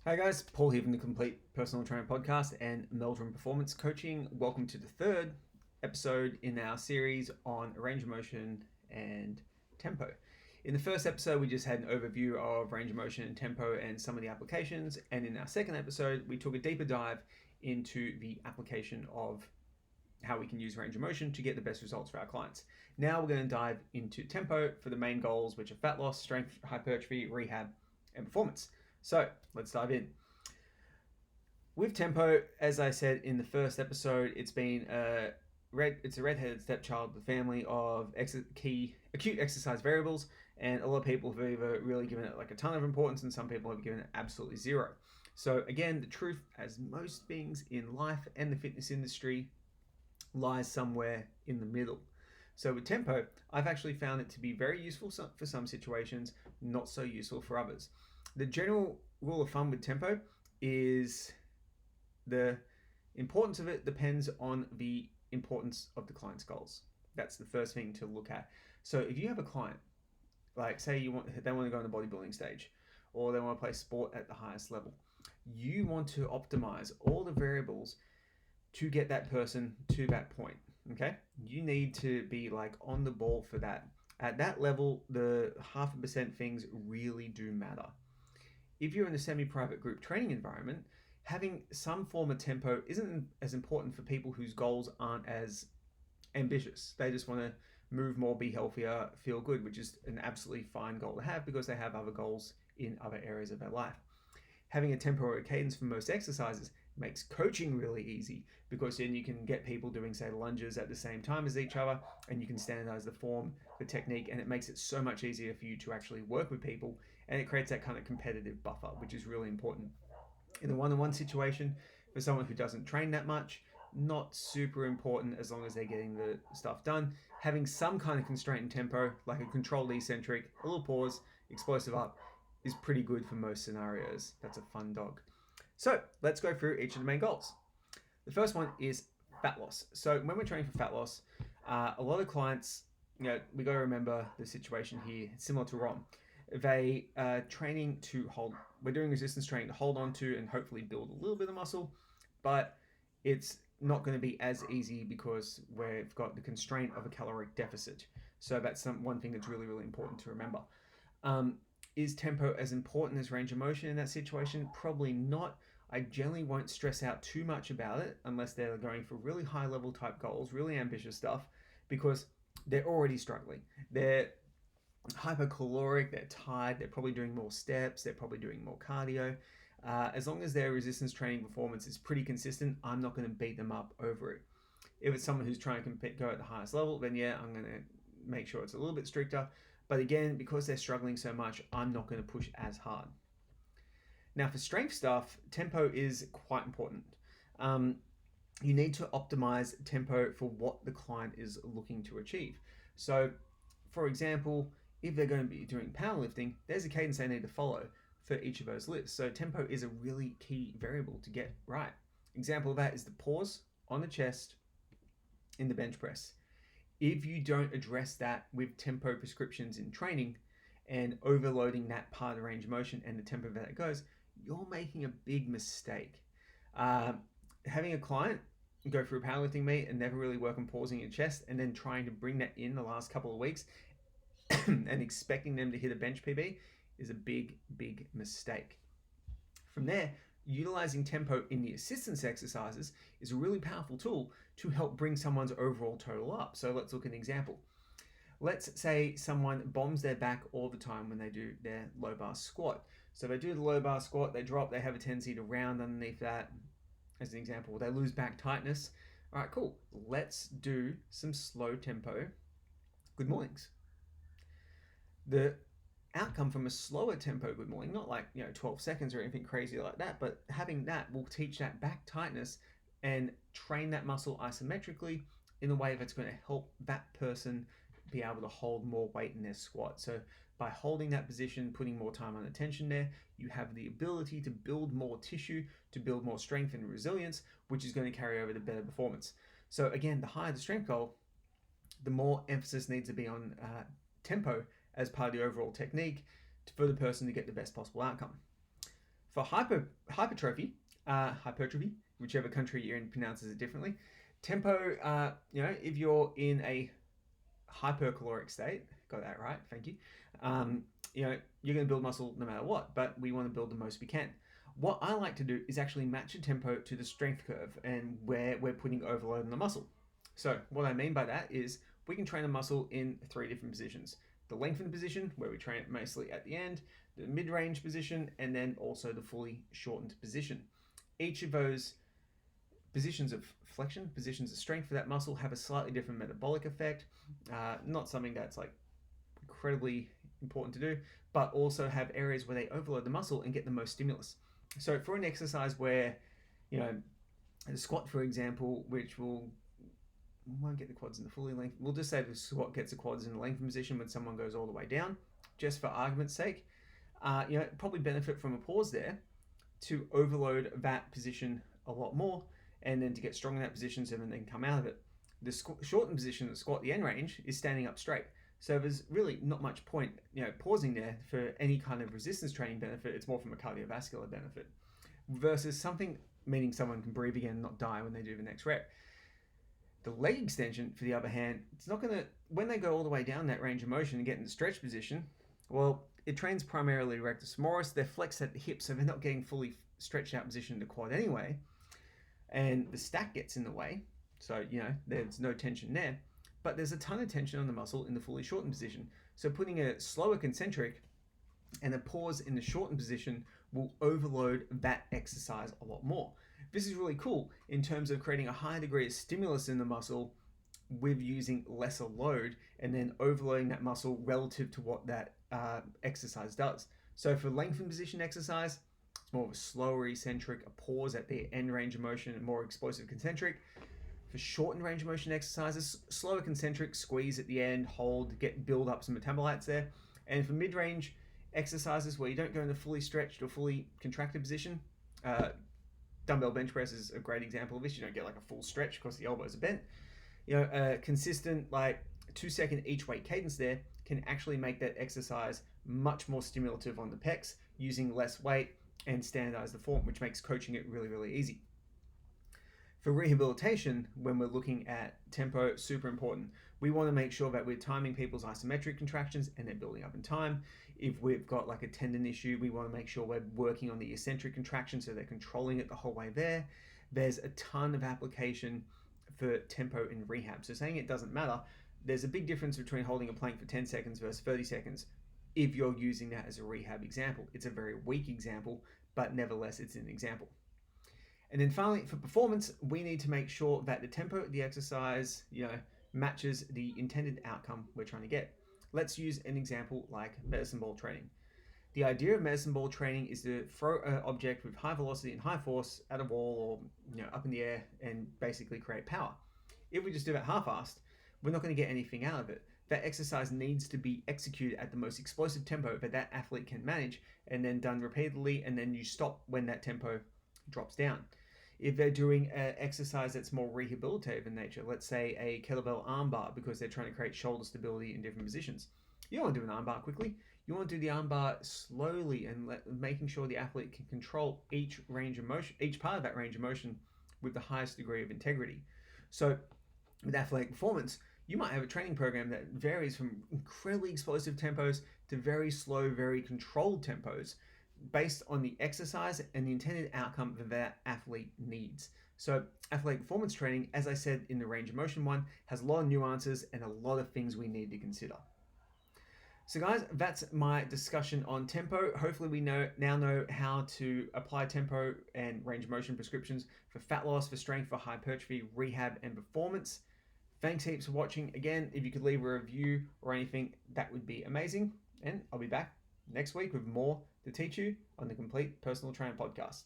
Hi guys, Paul here from the Complete Personal Trainer Podcast and Meldrum Performance Coaching. Welcome to the third episode in our series on range of motion and tempo. In the first episode, we just had an overview of range of motion and tempo and some of the applications. And in our second episode, we took a deeper dive into the application of how we can use range of motion to get the best results for our clients. Now we're going to dive into tempo for the main goals, which are fat loss, strength, hypertrophy, rehab, and performance. So let's dive in. With tempo, as I said in the first episode, it's a redheaded stepchild of the family of acute exercise variables, and a lot of people have either really given it like a ton of importance, and some people have given it absolutely zero. So again, the truth, as most things in life and the fitness industry, lies somewhere in the middle. So with tempo, I've actually found it to be very useful for some situations, not so useful for others. The general rule of thumb with tempo is the importance of it depends on the importance of the client's goals. That's the first thing to look at. So if you have a client, like say they want to go on the bodybuilding stage, or they want to play sport at the highest level, you want to optimize all the variables to get that person to that point. Okay, you need to be like on the ball for that. At that level, the 0.5% things really do matter. If you're in a semi-private group training environment, having some form of tempo isn't as important for people whose goals aren't as ambitious. They just want to move more, be healthier, feel good, which is an absolutely fine goal to have because they have other goals in other areas of their life. Having a tempo or a cadence for most exercises makes coaching really easy because then you can get people doing, say, lunges at the same time as each other, and you can standardize the form, the technique, and it makes it so much easier for you to actually work with people, and it creates that kind of competitive buffer, which is really important. In a one-on-one situation, for someone who doesn't train that much, not super important as long as they're getting the stuff done. Having some kind of constraint in tempo, like a controlled eccentric, a little pause, explosive up, is pretty good for most scenarios. That's a fun dog. So let's go through each of the main goals. The first one is fat loss. So when we're training for fat loss, a lot of clients, we got to remember the situation here. It's similar to Ron. They are training to hold. We're doing resistance training to hold on to and hopefully build a little bit of muscle, but it's not going to be as easy because we've got the constraint of a caloric deficit. So that's one thing that's really, really important to remember. Is tempo as important as range of motion in that situation? Probably not. I generally won't stress out too much about it unless they're going for really high level type goals, really ambitious stuff, because they're already struggling. They're hypercaloric, they're tired, they're probably doing more steps, they're probably doing more cardio. As long as their resistance training performance is pretty consistent, I'm not going to beat them up over it. If it's someone who's trying to go at the highest level, then yeah, I'm going to make sure it's a little bit stricter. But again, because they're struggling so much, I'm not going to push as hard. Now for strength stuff, tempo is quite important. You need to optimize tempo for what the client is looking to achieve. So for example, if they're going to be doing powerlifting, there's a cadence they need to follow for each of those lifts. So tempo is a really key variable to get right. Example of that is the pause on the chest in the bench press. If you don't address that with tempo prescriptions in training and overloading that part of the range of motion and the tempo that it goes, you're making a big mistake. Having a client go through a powerlifting meet and never really work on pausing your chest and then trying to bring that in the last couple of weeks and expecting them to hit a bench PB is a big, big mistake. From there, utilizing tempo in the assistance exercises is a really powerful tool to help bring someone's overall total up. So let's look at an example. Let's say someone bombs their back all the time when they do their low bar squat. So they do the low bar squat, they drop, they have a tendency to round underneath that. As an example, they lose back tightness. All right, cool. Let's do some slow tempo good mornings. The outcome from a slower tempo good morning, not like 12 seconds or anything crazy like that, but having that will teach that back tightness and train that muscle isometrically in a way that's going to help that person be able to hold more weight in their squat. So by holding that position, putting more time on attention there, you have the ability to build more tissue, to build more strength and resilience, which is going to carry over to better performance. So again, the higher the strength goal, the more emphasis needs to be on tempo as part of the overall technique for the person to get the best possible outcome. For hypertrophy, whichever country you're in pronounces it differently. Tempo, if you're in a hypercaloric state, got that right, thank you. You're going to build muscle no matter what, but we want to build the most we can. What I like to do is actually match a tempo to the strength curve and where we're putting overload on the muscle. So what I mean by that is we can train a muscle in 3 different positions. The lengthened position, where we train it mostly at the end, the mid-range position, and then also the fully shortened position. Each of those positions of flexion, positions of strength for that muscle have a slightly different metabolic effect. Not something that's like incredibly important to do, but also have areas where they overload the muscle and get the most stimulus. So for an exercise where, the squat, for example, which won't get the quads in the fully length. We'll just say the squat gets the quads in the lengthened position when someone goes all the way down, just for argument's sake. Probably benefit from a pause there to overload that position a lot more, and then to get strong in that position so then they can come out of it. The shortened position, the squat, the end range, is standing up straight. So there's really not much point, pausing there for any kind of resistance training benefit. It's more from a cardiovascular benefit versus something meaning someone can breathe again and not die when they do the next rep. The leg extension, for the other hand, it's not going to, when they go all the way down that range of motion and get in the stretch position, well, it trains primarily rectus femoris. They're flexed at the hip, so they're not getting fully stretched out position in the quad anyway. And the stack gets in the way, so, there's no tension there. But there's a ton of tension on the muscle in the fully shortened position. So putting a slower concentric and a pause in the shortened position will overload that exercise a lot more. This is really cool in terms of creating a high degree of stimulus in the muscle with using lesser load and then overloading that muscle relative to what that exercise does. So for lengthened position exercise, it's more of a slower eccentric, a pause at the end range of motion, and more explosive concentric. For shortened range of motion exercises, slower concentric, squeeze at the end, hold, build up some metabolites there. And for mid-range exercises where you don't go in a fully stretched or fully contracted position, dumbbell bench press is a great example of this. You don't get like a full stretch because the elbows are bent. A consistent 2-second each weight cadence there can actually make that exercise much more stimulative on the pecs using less weight and standardize the form, which makes coaching it really, really easy. For rehabilitation, when we're looking at tempo, super important. We want to make sure that we're timing people's isometric contractions and they're building up in time. If we've got like a tendon issue, we want to make sure we're working on the eccentric contraction so they're controlling it the whole way there. There's a ton of application for tempo in rehab. So saying it doesn't matter, there's a big difference between holding a plank for 10 seconds versus 30 seconds if you're using that as a rehab example. It's a very weak example, but nevertheless, it's an example. And then finally, for performance, we need to make sure that the tempo of the exercise, matches the intended outcome we're trying to get. Let's use an example like medicine ball training. The idea of medicine ball training is to throw an object with high velocity and high force at a wall or up in the air and basically create power. If we just do that half-assed, we're not going to get anything out of it. That exercise needs to be executed at the most explosive tempo that athlete can manage and then done repeatedly, and then you stop when that tempo drops down. If they're doing an exercise that's more rehabilitative in nature, let's say a kettlebell armbar because they're trying to create shoulder stability in different positions, you don't want to do an armbar quickly. You want to do the armbar slowly and making sure the athlete can control each range of motion, each part of that range of motion with the highest degree of integrity. So with athletic performance, you might have a training program that varies from incredibly explosive tempos to very slow, very controlled tempos, based on the exercise and the intended outcome that athlete needs. So athletic performance training, as I said in the range of motion one, has a lot of nuances and a lot of things we need to consider. So guys, that's my discussion on tempo. Hopefully we now know how to apply tempo and range of motion prescriptions for fat loss, for strength, for hypertrophy, rehab, and performance. Thanks heaps for watching. Again, if you could leave a review or anything, that would be amazing. And I'll be back next week with more to teach you on the Complete Personal Trainer Podcast.